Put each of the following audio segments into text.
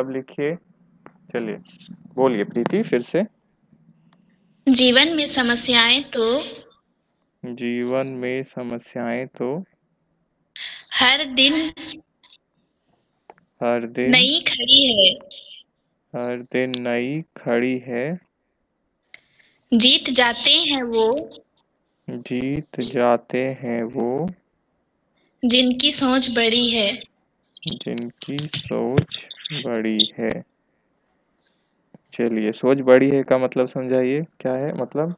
अब लिखिए। चलिए बोलिए प्रीति फिर से। जीवन में समस्याएं तो जीवन में समस्याएं तो हर दिन हर दिन नई खड़ी है। हर दिन नई खड़ी है। जीत जाते हैं वो जीत जाते हैं वो जिनकी सोच बड़ी है। जिनकी सोच बड़ी है। चलिए, सोच बड़ी है का मतलब समझाइए, क्या है मतलब?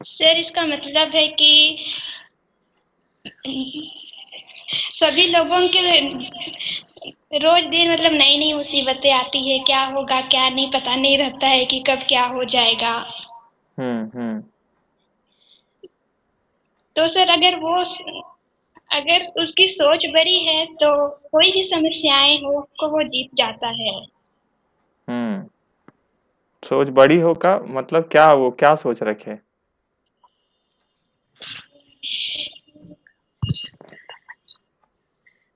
सर, इसका मतलब है कि सभी लोगों के रोज दिन मतलब नई नई मुसीबतें आती है, क्या होगा क्या नहीं पता नहीं रहता है कि कब क्या हो जाएगा। हम्म। तो सर, अगर उसकी सोच बड़ी है तो कोई भी समस्याएं हो उसको वो जीत जाता है। हम्म। सोच बड़ी हो का मतलब क्या, वो क्या सोच रखे?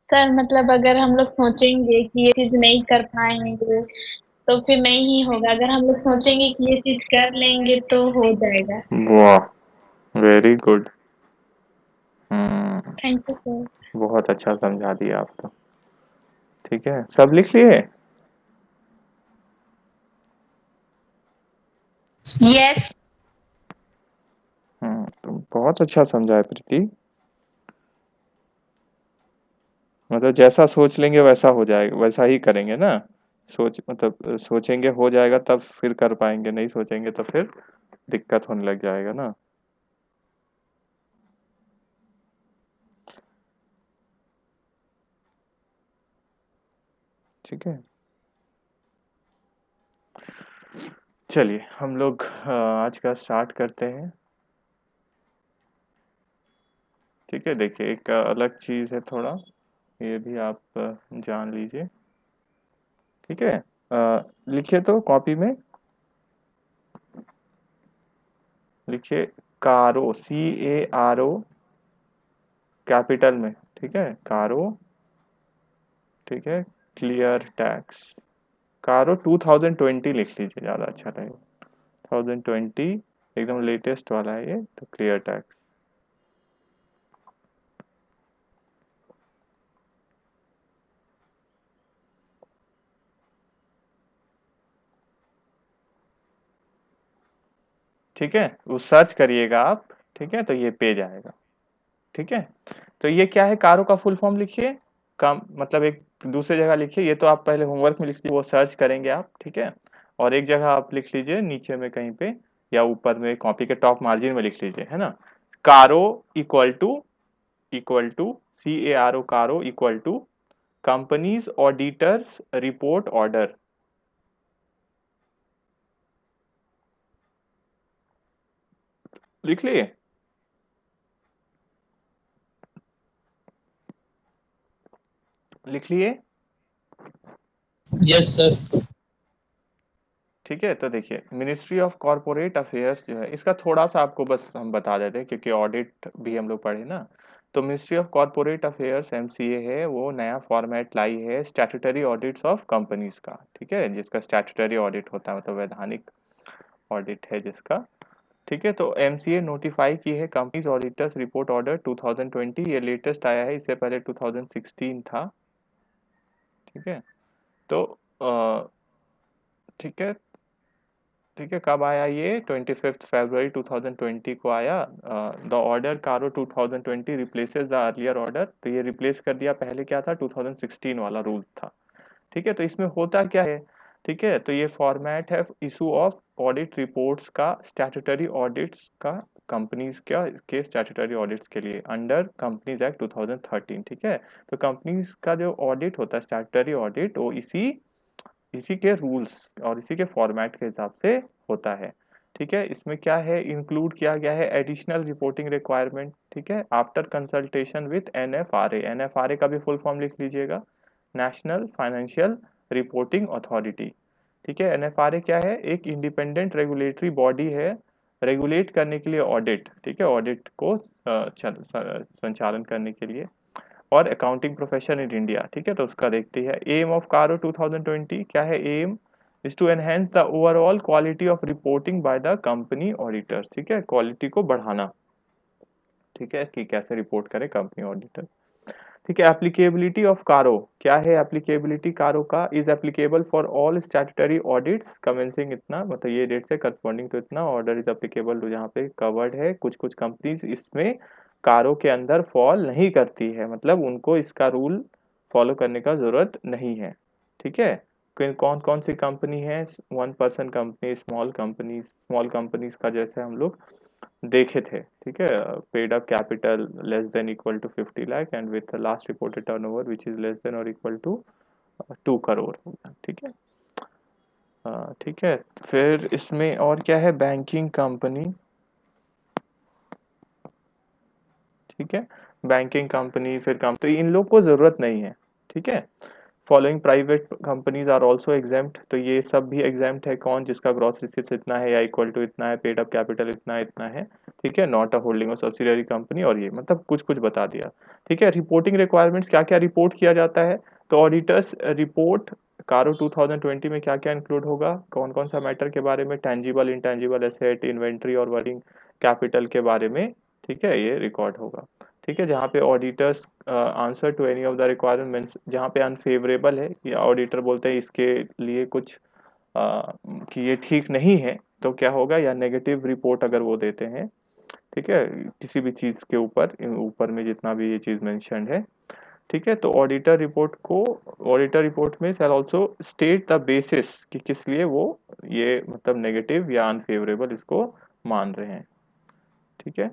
सर, मतलब अगर हम लोग सोचेंगे कि ये चीज नहीं कर पाएंगे तो फिर नहीं ही होगा। अगर हम लोग सोचेंगे कि ये चीज कर लेंगे तो हो जाएगा। वाह, very good. Hmm. Thank you sir. बहुत अच्छा समझा दिया आप तो। ठीक है, सब लिख लिए? यस। तो बहुत अच्छा समझा है प्रीति। मतलब जैसा सोच लेंगे वैसा हो जाएगा, वैसा ही करेंगे ना। सोच मतलब सोचेंगे हो जाएगा तब फिर कर पाएंगे, नहीं सोचेंगे तो फिर दिक्कत होने लग जाएगा ना। ठीक है, चलिए हम लोग आज का स्टार्ट करते हैं। ठीक है, देखिए एक अलग चीज है थोड़ा, ये भी आप जान लीजिए। ठीक है, लिखिए तो कॉपी में लिखिए। कारो, CARO, कैपिटल में। ठीक है, कारो। ठीक है, क्लियर टैक्स। कारो 2020 लिख लीजिए, ज़्यादा अच्छा रहेगा। 2020 एकदम लेटेस्ट वाला है ये, तो क्लियर टैक्स। ठीक है, वो सर्च करिएगा आप। ठीक है, तो ये पेज आएगा। ठीक है, तो ये क्या है, कारो का फुल फॉर्म लिखिए। काम मतलब एक दूसरी जगह लिखिए, ये तो आप पहले होमवर्क में लिख लीजिए, वो सर्च करेंगे आप। ठीक है, और एक जगह आप लिख लीजिए नीचे में कहीं पे, या ऊपर में कॉपी के टॉप मार्जिन में लिख लीजिए, है ना। CARO equal to CARO, CARO equal to companies auditors report order. लिख लिए? लिख लिए? Yes sir. ठीक है, तो देखिए मिनिस्ट्री ऑफ कॉरपोरेट अफेयर्स जो है, इसका थोड़ा सा आपको बस हम बता देते हैं क्योंकि ऑडिट भी हम लोग पढ़े ना। तो ministry of corporate affairs MCA है, वो नया फॉर्मेट लाई है स्टैट्यूटरी ऑडिट्स ऑफ कंपनीज का। ठीक है, जिसका स्टैट्यूटरी ऑडिट होता है, मतलब वैधानिक ऑडिट है जिसका। ठीक है, तो MCA नोटिफाई की है कंपनीज ऑडिटर्स रिपोर्ट ऑर्डर 2020, ये लेटेस्ट आया है, इससे पहले 2016 था। ठीक है, तो ठीक है। ठीक है, कब आया ये? 25 फरवरी 2020 को आया। द ऑर्डर कारो 2020 रिप्लेसेस द अर्लियर ऑर्डर, तो ये रिप्लेस कर दिया, पहले क्या था 2016 वाला रूल था। ठीक है, तो इसमें होता क्या है? ठीक है, तो ये फॉर्मेट है इशू ऑफ ऑडिट रिपोर्ट्स का, स्टैट्यूटरी ऑडिट्स का, कंपनीज का के स्टैट्यूटरी ऑडिट्स के लिए अंडर कंपनीज एक्ट 2013। ठीक है, तो कंपनीज का जो ऑडिट होता है स्टैट्यूटरी ऑडिट, वो इसी इसी के रूल्स और इसी के फॉर्मेट के हिसाब से होता है। ठीक है, इसमें क्या है, इंक्लूड किया गया है एडिशनल रिपोर्टिंग रिक्वायरमेंट। ठीक है, after consultation with NFRA, NFRA का भी फुल फॉर्म लिख लीजिएगा, नेशनल फाइनेंशियल रिपोर्टिंग अथॉरिटी। ठीक है, NFRA क्या है, एक इंडिपेंडेंट रेगुलेटरी बॉडी है, रेगुलेट करने के लिए ऑडिट। ठीक है, ऑडिट को संचालन करने के लिए। और अकाउंटिंग प्रोफेशन इन इंडिया। ठीक है, तो उसका देखती है। एम ऑफ कारो 2020 क्या है? Aim is to enhance the overall quality of reporting by the company auditor. ठीक है, क्वालिटी को बढ़ाना। ठीक है, कि कैसे रिपोर्ट करे कंपनी ऑडिटर। ठीक है, एप्लीकेबिलिटी ऑफ कारो क्या है? एप्लीकेबिलिटी कारो का is applicable for all statutory audits commencing इतना, मतलब ये डेट से करस्पॉन्डिंग तो इतना, ऑर्डर इज एप्लीकेबल टू, जहाँ पे कवर्ड है। कुछ कुछ कंपनीज इसमें कारो के अंदर फॉल नहीं करती है, मतलब उनको इसका रूल फॉलो करने का जरूरत नहीं है। ठीक है, कौन कौन सी कंपनी है? 1 पर्सन कंपनी, स्मॉल कंपनीज का जैसे हम लोग देखे थे। ठीक है, paid up capital less than equal to 50 lakh and with last reported turnover which is less than और इक्वल टू 2 करोड़ होगा। ठीक है, ठीक है। फिर इसमें और क्या है? Banking company. ठीक है, बैंकिंग कंपनी, फिर कंपनी, तो इन लोग को जरूरत नहीं है। ठीक है, following private companies are also exempt, तो ये सब भी एग्जाम्प्ट है। कौन? जिसका ग्रॉस रिसीप्ट इतना है या इक्वल टू इतना है, पेड अप कैपिटल इतना इतना है। ठीक है, नॉट अ होल्डिंग और सब्सिडियरी कंपनी, और ये मतलब कुछ कुछ बता दिया। ठीक है, रिपोर्टिंग रिक्वायरमेंट्स क्या क्या रिपोर्ट किया जाता है? तो ऑडिटर्स रिपोर्ट कारो 2020 में क्या क्या इंक्लूड होगा? कौन कौन सा मैटर के बारे में? टेंजिबल इंटेंजिबल एसेट, इन्वेंट्री और वर्किंग कैपिटल के बारे में। ठीक है, ये रिकॉर्ड होगा। ठीक है, जहाँ पे auditors answer to any of the requirements, जहाँ पे अनफेवरेबल है या ऑडिटर बोलते हैं इसके लिए कुछ कि ये ठीक नहीं है, तो क्या होगा? या नेगेटिव रिपोर्ट अगर वो देते हैं, ठीक है, किसी भी चीज के ऊपर, ऊपर में जितना भी ये चीज मेंशन्ड है। ठीक है, तो ऑडिटर रिपोर्ट में शैल आल्सो स्टेट द बेसिस कि किस लिए वो ये मतलब नेगेटिव या अनफेवरेबल इसको मान रहे हैं। ठीक है,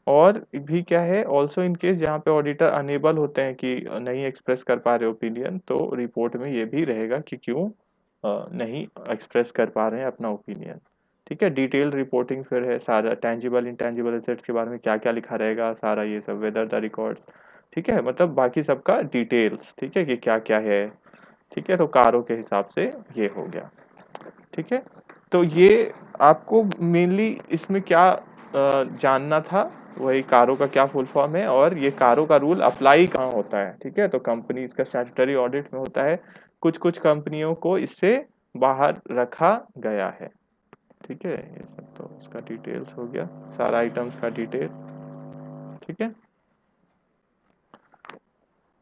और भी क्या है? ऑल्सो इन केस जहाँ पे ऑडिटर अनेबल होते हैं कि नहीं एक्सप्रेस कर पा रहे ओपिनियन, तो रिपोर्ट में ये भी रहेगा कि क्यों नहीं एक्सप्रेस कर पा रहे हैं अपना ओपिनियन। ठीक है, डिटेल रिपोर्टिंग फिर है सारा, टेंजिबल इंटेंजिबल एसेट्स के बारे में क्या क्या लिखा रहेगा सारा ये सब, वेदर द रिकॉर्ड्स। ठीक है, मतलब बाकी सबका डिटेल्स। ठीक है, कि क्या क्या है। ठीक है, तो कारों के हिसाब से ये हो गया। ठीक है, तो ये आपको मेनली इसमें क्या जानना था? वही कारो का क्या फुल फॉर्म है और ये कारो का रूल अप्लाई कहाँ होता है। ठीक है, तो कंपनी इसका स्टैट्यूटरी ऑडिट में होता है। कुछ कुछ कंपनियों को इससे बाहर रखा गया है। ठीक है, ये सब तो इसका डिटेल्स हो गया, सारा आइटम्स का डिटेल। ठीक है,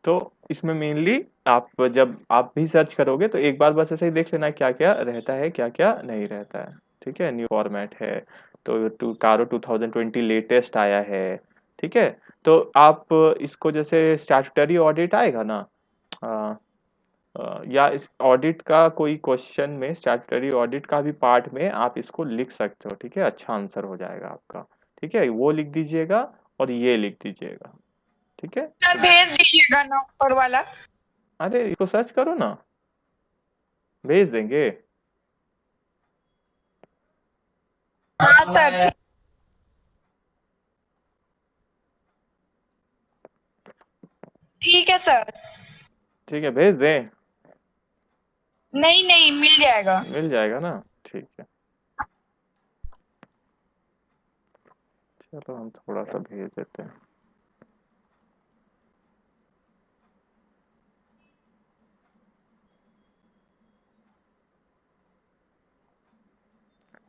तो इसमें मेनली आप जब आप भी सर्च करोगे तो एक बार बस ऐसे ही देख लेना क्या क्या रहता है, क्या क्या नहीं रहता है। ठीक है, न्यू फॉर्मेट है, तो कारो 2020 लेटेस्ट आया है। ठीक है, तो आप इसको जैसे स्टैट्यूटरी ऑडिट आएगा ना, आ, या इस ऑडिट का कोई क्वेश्चन में, स्टैट्यूटरी ऑडिट का भी पार्ट में आप इसको लिख सकते हो। ठीक है, अच्छा आंसर हो जाएगा आपका। ठीक है, वो लिख दीजिएगा और ये लिख दीजिएगा। ठीक है, सर भेज दीजिएगा ना ऊपर वाला। अरे इसको सर्च करो ना, भेज देंगे। हाँ सर। ठीक है सर। ठीक है, भेज दें? नहीं नहीं मिल जाएगा। मिल जाएगा ना? ठीक है, चलो हम थोड़ा सा भेज देते हैं।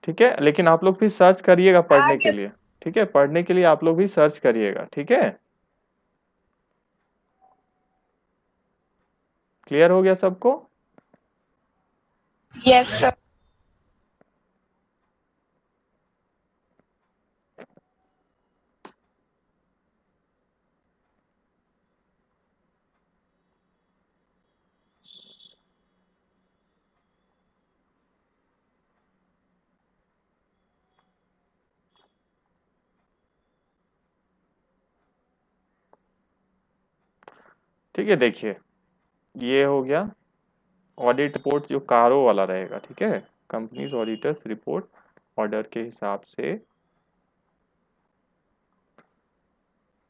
ठीक है, लेकिन आप लोग भी सर्च करिएगा पढ़ने के आगे। लिए। ठीक है, पढ़ने के लिए आप लोग भी सर्च करिएगा। ठीक है, क्लियर हो गया सबको? Yes sir. ठीक है, देखिए ये हो गया ऑडिट रिपोर्ट जो कारो वाला रहेगा। ठीक है, कंपनीज ऑडिटर्स रिपोर्ट ऑर्डर के हिसाब से।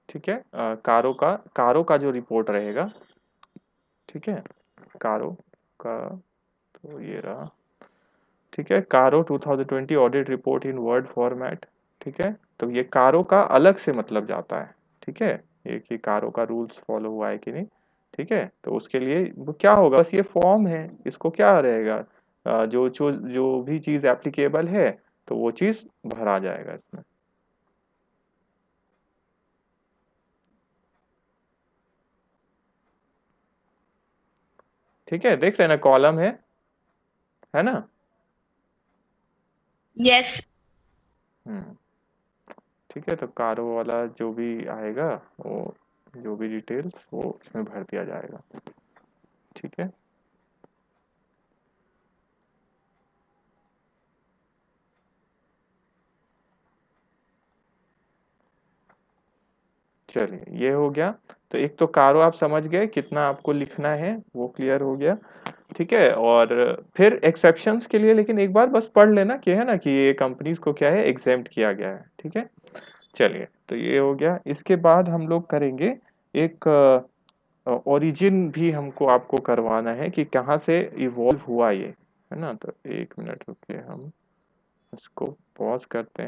ठीक है, कारो का जो रिपोर्ट रहेगा। ठीक है, कारो का तो ये रहा। ठीक है, कारो 2020 ऑडिट रिपोर्ट इन वर्ड फॉर्मेट। ठीक है, तो ये कारो का अलग से मतलब जाता है। ठीक है, ये कि कारों का रूल्स फॉलो हुआ है कि नहीं। ठीक है, तो उसके लिए वो क्या होगा, बस ये फॉर्म है, इसको क्या रहेगा, जो भी चीज़ एप्लीकेबल है तो वो चीज़ भरा जाएगा इसमें। ठीक है, देख लेना कॉलम है ना। यस। हम्म, ठीक है, तो कारों वाला जो भी आएगा वो, जो भी डिटेल्स वो इसमें भर दिया जाएगा। ठीक है, चलिए ये हो गया। तो एक तो कारो आप समझ गए कितना आपको लिखना है, वो क्लियर हो गया। ठीक है, और फिर एक्सेप्शंस के लिए लेकिन एक बार बस पढ़ लेना कि है ना कि ये कंपनीज को क्या है, एग्जेम्प्ट किया गया है। ठीक है, चलिए तो ये हो गया। इसके बाद हम लोग करेंगे एक ओरिजिन भी हमको आपको करवाना है कि कहाँ से इवॉल्व हुआ ये, है ना। तो 1 मिनट रुकिए, हम इसको पॉज करते हैं।